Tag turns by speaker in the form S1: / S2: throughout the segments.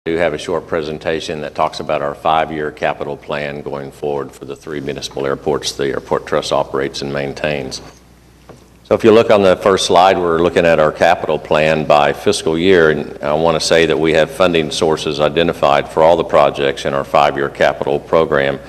S1: I do have a short presentation that talks about our 5-year capital plan going forward for the 3 municipal airports the Airport Trust operates and maintains. So if you look on the first slide, we're looking at our capital plan by fiscal year, and I want to say that we have funding sources identified for all the projects in our 5-year capital program.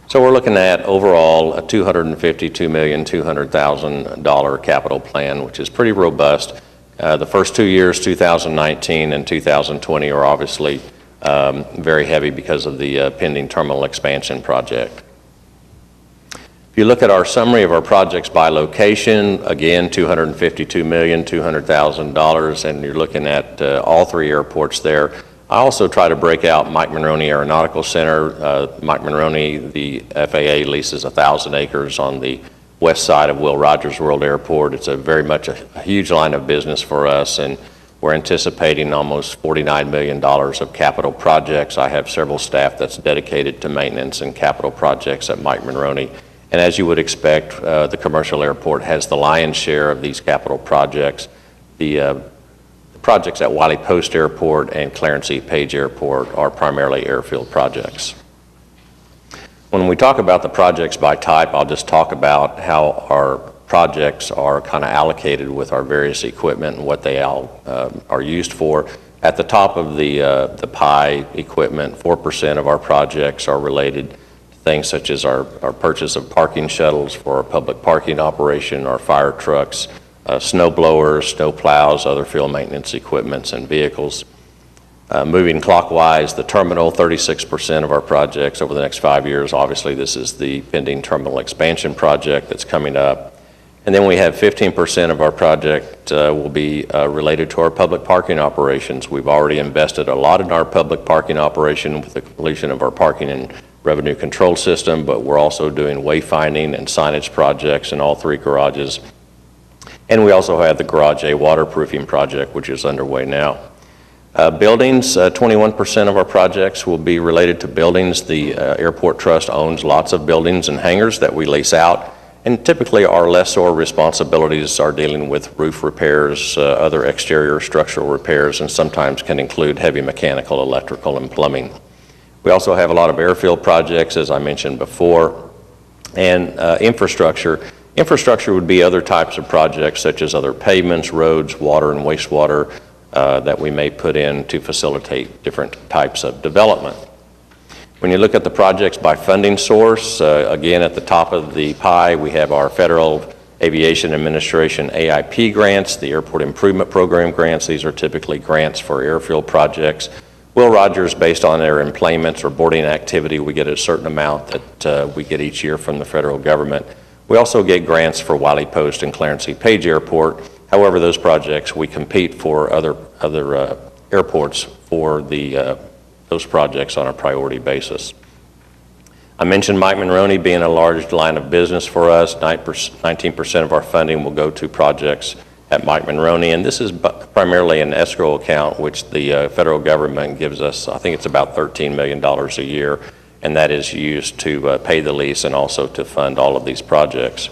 S1: So we're looking at overall a $252,200,000 capital plan, which is pretty robust. The first 2 years, 2019 and 2020, are obviously very heavy because of the pending terminal expansion project. If you look at our summary of our projects by location, again, $252,200,000, and you're looking at all 3 airports there. I also try to break out Mike Monroney Aeronautical Center. Mike Monroney, the FAA leases 1,000 acres on the west side of Will Rogers World Airport. It's very much a huge line of business for us, and we're anticipating almost $49 million of capital projects. I have several staff that's dedicated to maintenance and capital projects at Mike Monroney. And as you would expect, the commercial airport has the lion's share of these capital projects. The projects at Wiley Post Airport and Clarence E. Page Airport are primarily airfield projects. When we talk about the projects by type, I'll just talk about how our projects are kind of allocated with our various equipment and what they all are used for. At the top of the pie equipment, 4% of our projects are related to things such as our purchase of parking shuttles for our public parking operation, our fire trucks, snow blowers, snow plows, other field maintenance equipments and vehicles. Moving clockwise, the terminal, 36% of our projects over the next 5 years. Obviously, this is the pending terminal expansion project that's coming up. And then we have 15% of our project will be related to our public parking operations. We've already invested a lot in our public parking operation with the completion of our parking and revenue control system, but we're also doing wayfinding and signage projects in all 3 garages. And we also have the Garage A waterproofing project, which is underway now. Buildings, 21% of our projects will be related to buildings. The Airport Trust owns lots of buildings and hangars that we lease out. And typically our lessor responsibilities are dealing with roof repairs, other exterior structural repairs, and sometimes can include heavy mechanical, electrical, and plumbing. We also have a lot of airfield projects, as I mentioned before, and infrastructure. Infrastructure would be other types of projects such as other pavements, roads, water, and wastewater that we may put in to facilitate different types of development. When you look at the projects by funding source, again at the top of the pie we have our Federal Aviation Administration AIP grants, the Airport Improvement Program grants. These are typically grants for airfield projects. Will Rogers, based on their employments or boarding activity, we get a certain amount that we get each year from the federal government. We also get grants for Wiley Post and Clarence E. Page Airport. However, those projects, we compete for other airports for those projects on a priority basis. I mentioned Mike Monroney being a large line of business for us. 19% of our funding will go to projects at Mike Monroney, and this is primarily an escrow account which the federal government gives us. I think it's about $13 million a year, and that is used to pay the lease and also to fund all of these projects.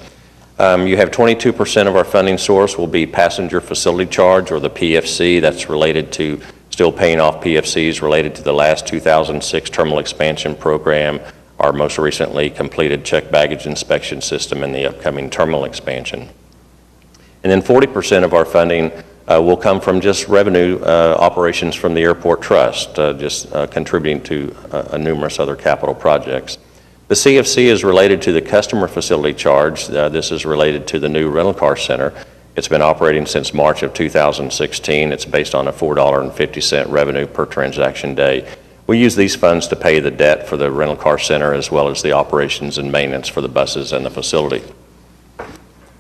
S1: You have 22% of our funding source will be passenger facility charge, or the PFC. That's related to still paying off PFCs related to the last 2006 terminal expansion program, our most recently completed checked baggage inspection system, and the upcoming terminal expansion. And then 40% of our funding will come from just revenue operations from the Airport Trust, just contributing to numerous other capital projects. The CFC is related to the customer facility charge. This is related to the new rental car center. It's been operating since March of 2016. It's based on a $4.50 revenue per transaction day. We use these funds to pay the debt for the rental car center as well as the operations and maintenance for the buses and the facility.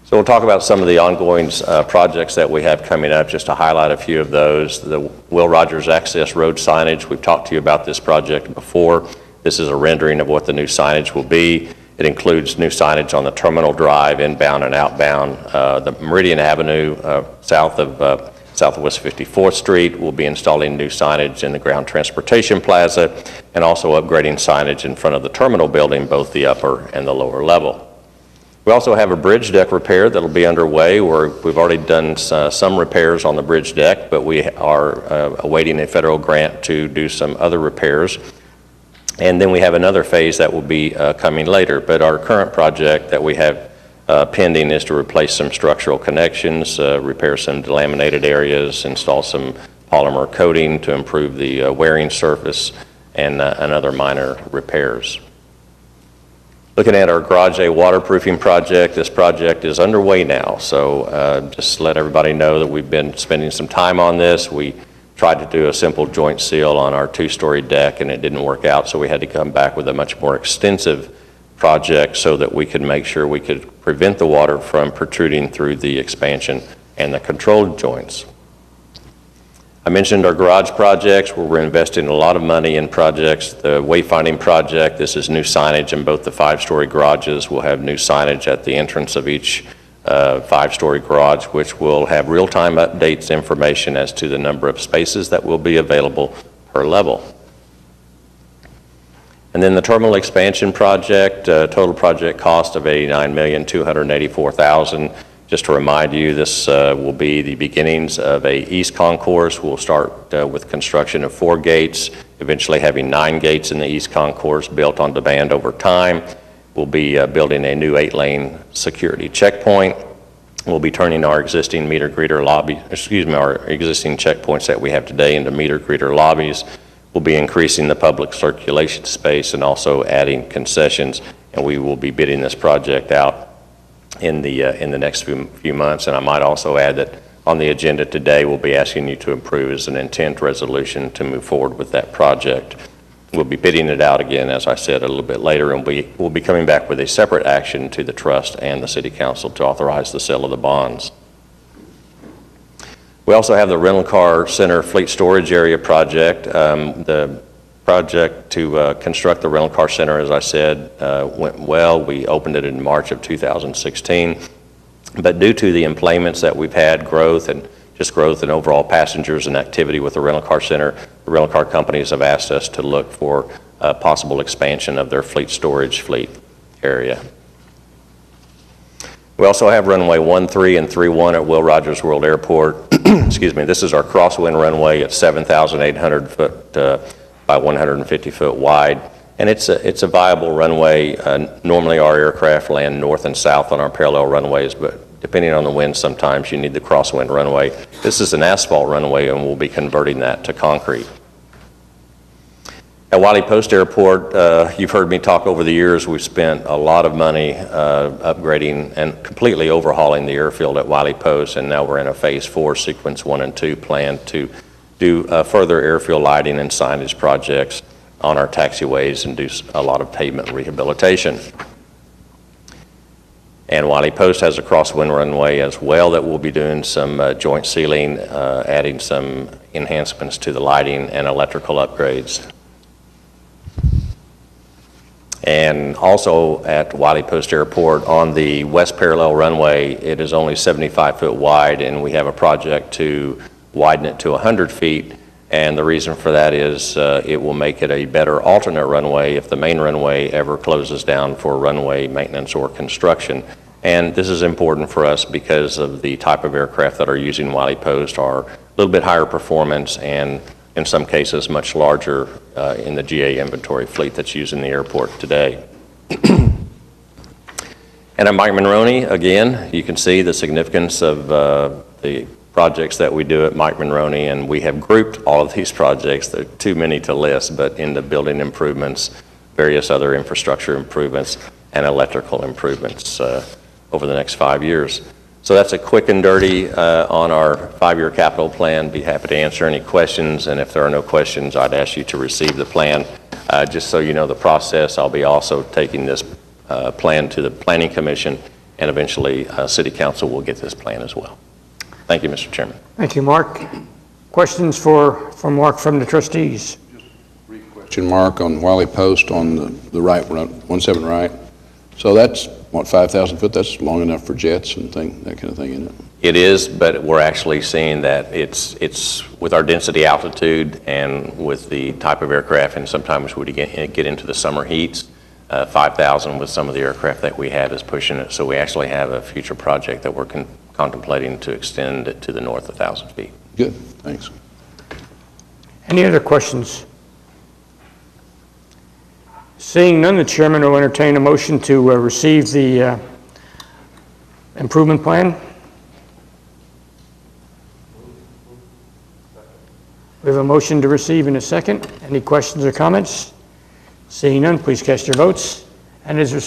S1: So we'll talk about some of the ongoing projects that we have coming up, just to highlight a few of those. The Will Rogers Access Road signage, we've talked to you about this project before. This is a rendering of what the new signage will be. It includes new signage on the Terminal Drive, inbound and outbound. The Meridian Avenue, south of Southwest 54th Street, will be installing new signage in the Ground Transportation Plaza and also upgrading signage in front of the terminal building, both the upper and the lower level. We also have a bridge deck repair that'll be underway. We've already done some repairs on the bridge deck, but we are awaiting a federal grant to do some other repairs. And then we have another phase that will be coming later. But our current project that we have pending is to replace some structural connections, repair some delaminated areas, install some polymer coating to improve the wearing surface, and other minor repairs. Looking at our Garage A waterproofing project, this project is underway now. So just let everybody know that we've been spending some time on this. We tried to do a simple joint seal on our 2-story deck and it didn't work out, so we had to come back with a much more extensive project so that we could make sure we could prevent the water from protruding through the expansion and the controlled joints. I mentioned our garage projects where we're investing a lot of money in projects. The wayfinding project, this is new signage in both the 5-story garages. We'll have new signage at the entrance of each 5-story garage, which will have real-time updates information as to the number of spaces that will be available per level. And then the terminal expansion project, total project cost of $89,284,000. Just to remind you, this will be the beginnings of a east concourse. We'll start with construction of 4 gates, eventually having 9 gates in the east concourse built on demand over time. We'll be building a new 8-lane security checkpoint. We'll be turning our existing meter greeter lobby, our existing checkpoints that we have today into meter greeter lobbies. We'll be increasing the public circulation space and also adding concessions, and we will be bidding this project out in the next few months. And I might also add that on the agenda today, we'll be asking you to approve as an intent resolution to move forward with that project. We'll be bidding it out again, as I said, a little bit later, and we'll be coming back with a separate action to the trust and the city council to authorize the sale of the bonds. We also have the rental car center fleet storage area project. The project to construct the rental car center, as I said, went well. We opened it in March of 2016. But due to the employments that we've had, growth in overall passengers and activity with the rental car center, the rental car companies have asked us to look for possible expansion of their fleet storage fleet area. We also have runway 13 and 31 at Will Rogers World Airport. Excuse me, this is our crosswind runway at 7,800 foot by 150 foot wide. And it's a viable runway. Normally our aircraft land north and south on our parallel runways, but depending on the wind, sometimes you need the crosswind runway. This is an asphalt runway and we'll be converting that to concrete. At Wiley Post Airport, you've heard me talk over the years, we've spent a lot of money upgrading and completely overhauling the airfield at Wiley Post, and now we're in a phase 4, sequence 1 and 2 plan to do further airfield lighting and signage projects on our taxiways and do a lot of pavement rehabilitation. And Wiley Post has a crosswind runway as well that we'll be doing some joint sealing, adding some enhancements to the lighting and electrical upgrades. And also at Wiley Post Airport on the west parallel runway, it is only 75 foot wide, and we have a project to widen it to 100 feet. And the reason for that is it will make it a better alternate runway if the main runway ever closes down for runway maintenance or construction. And this is important for us because of the type of aircraft that are using Wiley Post are a little bit higher performance and in some cases much larger in the GA inventory fleet that's used in the airport today. And at Mike Monroney, again, you can see the significance of the projects that we do at Mike Monroney, and we have grouped all of these projects. There are too many to list, but into building improvements, various other infrastructure improvements, and electrical improvements over the next 5 years. So that's a quick and dirty on our 5-year capital plan. Be happy to answer any questions, and if there are no questions, I'd ask you to receive the plan. Just so you know the process, I'll be also taking this plan to the Planning Commission, and eventually City Council will get this plan as well. Thank you, Mr. Chairman.
S2: Thank you, Mark. Questions for Mark from the trustees?
S3: Just a brief question, Mark, on Wiley Post on the right, 17 right. So that's, what, 5,000 foot? That's long enough for jets and that kind of thing, isn't it?
S1: It is, but we're actually seeing that it's with our density altitude and with the type of aircraft, and sometimes we get into the summer heats, 5,000 with some of the aircraft that we have is pushing it. So we actually have a future project that we're contemplating to extend it to the north 1,000 feet.
S3: Good, thanks.
S2: Any other questions? Seeing none, the chairman will entertain a motion to receive the improvement plan. We have a motion to receive in a second. Any questions or comments? Seeing none, please cast your votes. And is there